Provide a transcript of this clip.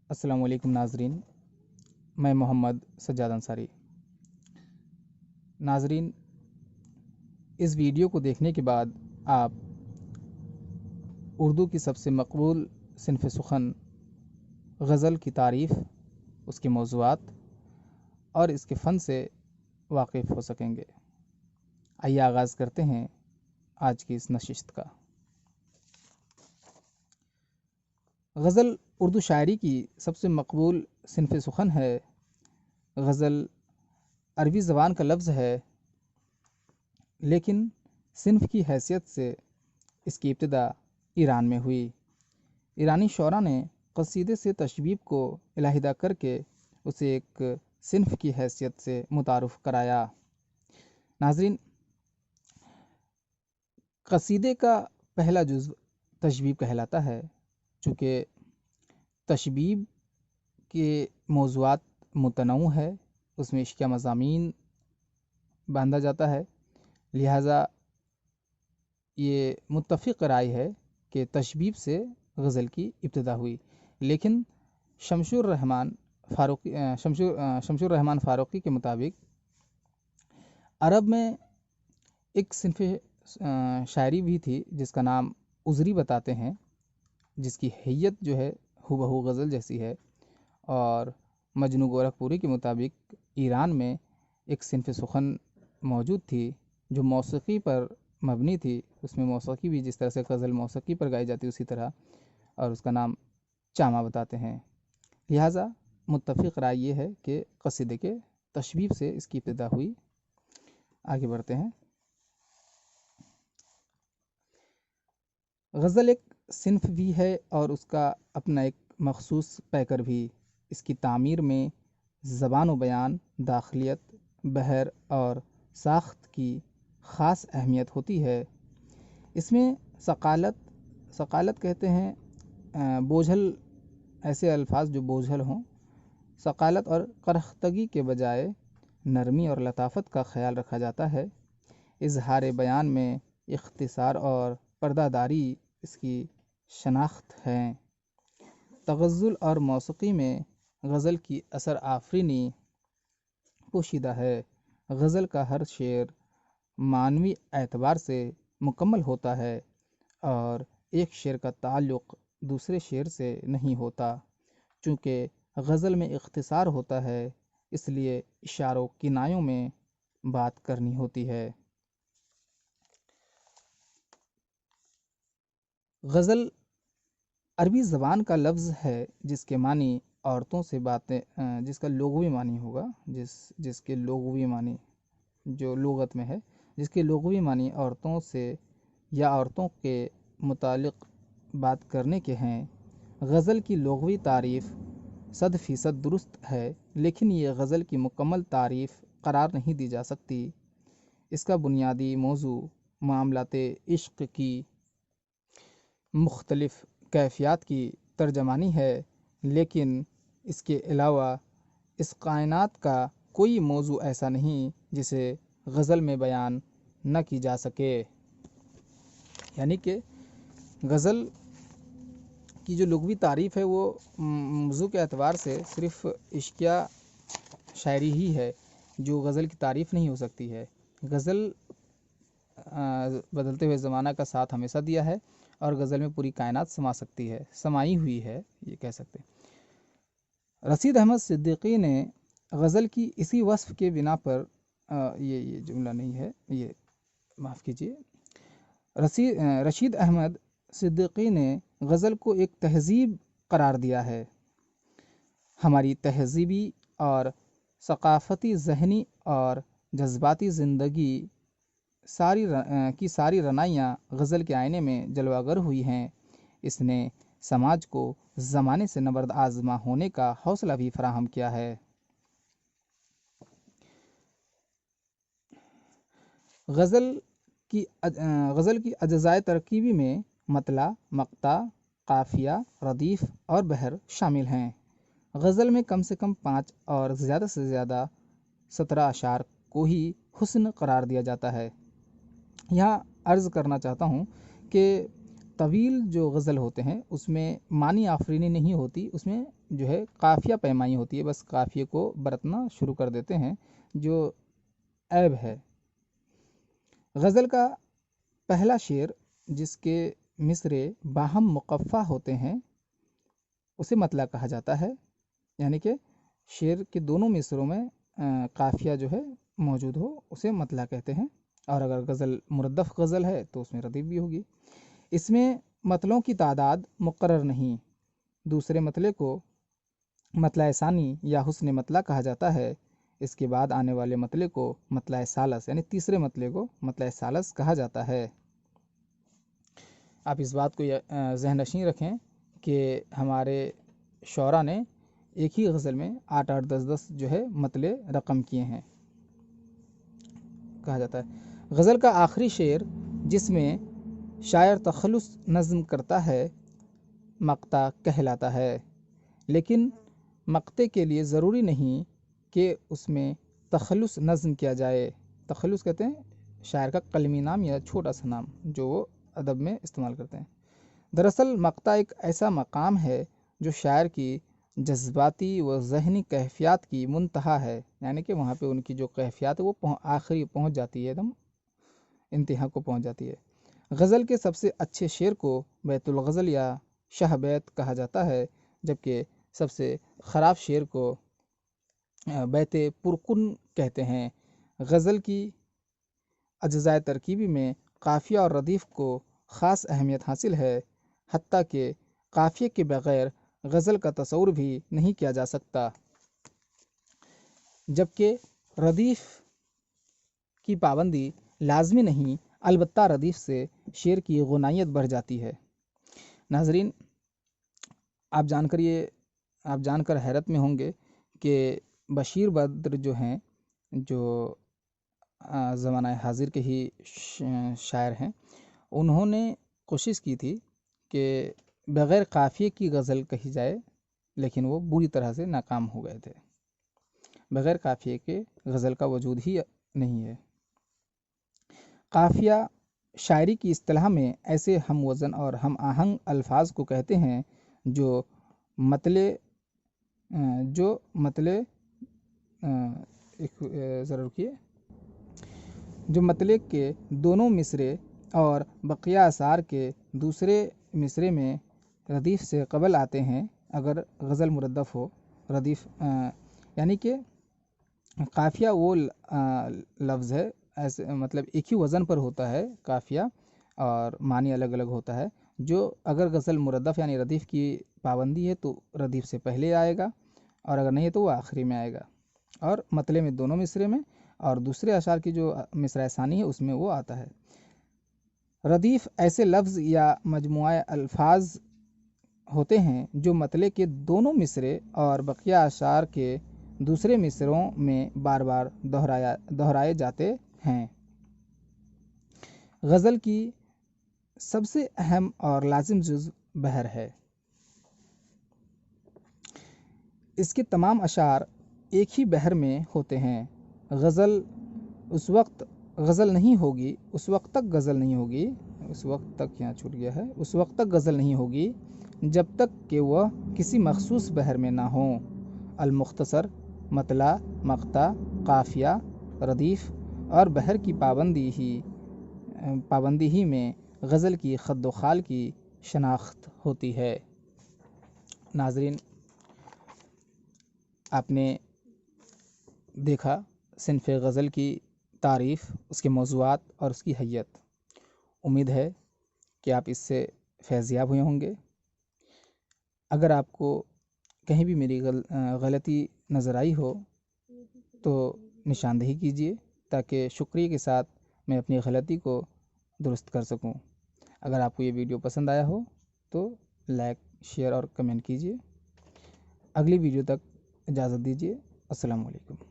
السلام علیکم ناظرین، میں محمد سجاد انصاری۔ ناظرین، اس ویڈیو کو دیکھنے کے بعد آپ اردو کی سب سے مقبول صنف سخن غزل کی تعریف، اس کے موضوعات اور اس کے فن سے واقف ہو سکیں گے۔ آئیے آغاز کرتے ہیں آج کی اس نشست کا۔ غزل اردو شاعری کی سب سے مقبول صنف سخن ہے۔ غزل عربی زبان کا لفظ ہے، لیکن صنف کی حیثیت سے اس کی ابتدا ایران میں ہوئی۔ ایرانی شعراء نے قصیدے سے تشبیب کو علیحدہ کر کے اسے ایک صنف کی حیثیت سے متعارف کرایا۔ ناظرین، قصیدے کا پہلا جزو تشبیب کہلاتا ہے۔ چونکہ تشبیب کے موضوعات متنوع ہے، اس میں عشقیہ مضامین باندھا جاتا ہے، لہٰذا یہ متفق رائے ہے کہ تشبیب سے غزل کی ابتدا ہوئی۔ لیکن شمشور الرحمن فاروقی کے مطابق عرب میں ایک صنف شاعری بھی تھی جس کا نام عذری بتاتے ہیں، جس کی حیت جو ہے ہو بہو غزل جیسی ہے۔ اور مجنو گورکھپوری کے مطابق ایران میں ایک صنف سخن موجود تھی جو موسیقی پر مبنی تھی، اس میں موسیقی بھی جس طرح سے غزل موسیقی پر گائی جاتی اسی طرح، اور اس کا نام چامہ بتاتے ہیں۔ لہٰذا متفق رائے یہ ہے کہ قصیدے کے تشبیب سے اس کی ابتدا ہوئی۔ آگے بڑھتے ہیں۔ غزل ایک صنف بھی ہے اور اس کا اپنا ایک مخصوص پیکر بھی۔ اس کی تعمیر میں زبان و بیان، داخلیت، بحر اور ساخت کی خاص اہمیت ہوتی ہے۔ اس میں ثقالت کہتے ہیں بوجھل، ایسے الفاظ جو بوجھل ہوں۔ ثقالت اور کرختگی کے بجائے نرمی اور لطافت کا خیال رکھا جاتا ہے۔ اظہار بیان میں اختصار اور پردہ داری اس کی شناخت ہیں۔ تغزل اور موسیقی میں غزل کی اثر آفرینی پوشیدہ ہے۔ غزل کا ہر شعر معنوی اعتبار سے مکمل ہوتا ہے اور ایک شعر کا تعلق دوسرے شعر سے نہیں ہوتا۔ چونکہ غزل میں اختصار ہوتا ہے، اس لیے اشاروں کنایوں میں بات کرنی ہوتی ہے۔ غزل عربی زبان کا لفظ ہے جس کے معنی عورتوں سے باتیں، جس کا لغوی معنی ہوگا، جس کے لغوی معنی جو لغت میں ہے، جس کے لغوی معنی عورتوں سے یا عورتوں کے متعلق بات کرنے کے ہیں۔ غزل کی لغوی تعریف 100% درست ہے، لیکن یہ غزل کی مکمل تعریف قرار نہیں دی جا سکتی۔ اس کا بنیادی موضوع معاملات عشق کی مختلف کیفیات کی ترجمانی ہے، لیکن اس کے علاوہ اس کائنات کا کوئی موضوع ایسا نہیں جسے غزل میں بیان نہ کی جا سکے۔ یعنی کہ غزل کی جو لغوی تعریف ہے وہ موضوع کے اعتبار سے صرف عشقیہ شاعری ہی ہے جو غزل کی تعریف نہیں ہو سکتی ہے۔ غزل بدلتے ہوئے زمانہ کا ساتھ ہمیشہ دیا ہے اور غزل میں پوری کائنات سمائی ہوئی ہے، یہ کہہ سکتے ہیں۔ رشید احمد صدیقی نے غزل کی اسی وصف کے بنا پر یہ جملہ نہیں ہے، یہ معاف کیجیے۔ رشید احمد صدیقی نے غزل کو ایک تہذیب قرار دیا ہے۔ ہماری تہذیبی اور ثقافتی، ذہنی اور جذباتی زندگی کی ساری رعنائیاں غزل کے آئینے میں جلوہ گر ہوئی ہیں۔ اس نے سماج کو زمانے سے نبرد آزما ہونے کا حوصلہ بھی فراہم کیا ہے۔ غزل کی اجزائے ترکیبی میں مطلع، مقطع، قافیہ، ردیف اور بحر شامل ہیں۔ غزل میں کم سے کم 5 اور زیادہ سے زیادہ 17 اشعار को ही हुस्न करार दिया जाता है। यहाँ अर्ज़ करना चाहता हूँ कि तवील जो गज़ल होते हैं उसमें मानी आफरीनी नहीं होती, उसमें जो है काफ़िया पैमाई होती है, बस काफ़िए को बरतना शुरू कर देते हैं, जो ऐब है। गज़ल का पहला शेर जिसके मिसरे बाहम मुक़फ़ा होते हैं उसे मतला कहा जाता है, यानी कि शेर के दोनों मिसरों में काफ़िया जो है मौजूद हो उसे मतला कहते हैं। और अगर गज़ल मुरद्दफ़ गज़ल है तो उसमें रदीफ़ भी होगी। इसमें मतलों की तादाद मुक़र्रर नहीं, दूसरे मतले को मतला सानी या हुस्न मतला कहा जाता है। इसके बाद आने वाले मतले को मतला सालस यानी तीसरे मतले को मतला सालस कहा जाता है। आप इस बात को ज़हननशीं रखें कि हमारे शौरा ने एक ही गज़ल में 8-8 10-10 जो है मतले रकम किए हैं, कहा जाता है। गज़ल का आखिरी शेर जिसमें शायर तखल्लुस नज़्म करता है मक्ता कहलाता है, लेकिन मक्ते के लिए ज़रूरी नहीं कि उसमें तखल्लुस नज़्म किया जाए। तखल्लुस कहते हैं शायर का कलमी नाम या छोटा सा नाम जो वो अदब में इस्तेमाल करते हैं। दरअसल मक्ता एक ऐसा मकाम है जो शायर की जज्बाती व ज़हनी कैफियत की मुंतहा है, यानी कि वहाँ पे उनकी जो कैफियत है वो आखिरी पहुँच जाती है, एकदम इंतहा को पहुँच जाती है। गज़ल के सबसे अच्छे शेर को बैतुल गज़ल या शाह बैत कहा जाता है, जबकि सबसे ख़राब शेर को बैते पुरकुन कहते हैं। गज़ल की अज्ज़ाए तरकीबी में काफ़िया और रदीफ़ को ख़ास अहमियत हासिल है, हत्ता कि काफ़िए के बग़ैर गज़ल का तसव्वुर भी नहीं किया जा सकता, जबकि रदीफ़ की पाबंदी लाजमी नहीं, अलबत्ता रदीफ़ से शेर की गुनाइयत बढ़ जाती है। नाज़रीन, आप जानकर हैरत में होंगे कि बशीर बद्र जो हैं, जो ज़माना हाज़िर के ही शायर हैं, उन्होंने कोशिश की थी कि बग़ैर काफ़िए की गज़ल कही जाए, लेकिन वो बुरी तरह से नाकाम हो गए थे। बग़ैर काफ़िए के गज़ल का वजूद ही नहीं है। काफ़िया शायरी की इस्तिलाह में ऐसे हम वज़न और हम आहंग अल्फाज को कहते हैं जो मतले जो मतले के दोनों मिसरे और बकिया असार के दूसरे मिसरे में रदीफ़ से कबल आते हैं। अगर गज़ल मुरद्दफ़ हो, रदीफ़ यानी कि काफ़िया वो लफ्ज़ है, ऐसे मतलब एक ही वज़न पर होता है काफ़िया और मानी अलग अलग होता है, जो अगर गज़ल मुरद्दफ़ यानी रदीफ़ की पाबंदी है तो रदीफ़ से पहले आएगा, और अगर नहीं है तो वो आखिरी में आएगा, और मतले में दोनों मिसरे में, और दूसरे अशार की जो मिसरा सानी है उसमें वो आता है। रदीफ़ ऐसे लफ्ज़ या मजमुआ अल्फाज होते हैं जो मतले के दोनों मिसरे और बकिया अशार के दूसरे मिसरों में बार बार दोहराए जाते हैं। गज़ल की सबसे अहम और लाजिम जुज़ बहर है। इसके तमाम अशार एक ही बहर में होते हैं। गज़ल उस वक्त गज़ल नहीं होगी, उस वक्त तक गज़ल नहीं होगी, उस वक्त तक यहाँ छूट गया है, उस वक्त तक गज़ल नहीं होगी जब तक कि वह किसी मखसूस बहर में ना हो। अल-मुख्तसर, मतला, मक्ता, काफ़िया, रदीफ़ और बहर की पाबंदी ही में गज़ल की खद्दो खाल की शनाख्त होती है। नाज़रीन, आपने देखा सिन्फ़ गज़ल की तारीफ़, उसके मौज़ूआत और उसकी हैयत। उम्मीद है कि आप इससे फैज़याब हुए होंगे। अगर आपको कहीं भी मेरी गलती नज़र आई हो तो निशानदेही कीजिए, ताकि शुक्रिया के साथ मैं अपनी गलती को दुरुस्त कर सकूं। अगर आपको ये वीडियो पसंद आया हो तो लाइक, शेयर और कमेंट कीजिए। अगली वीडियो तक इजाज़त दीजिए। अस्सलामु अलैकुम।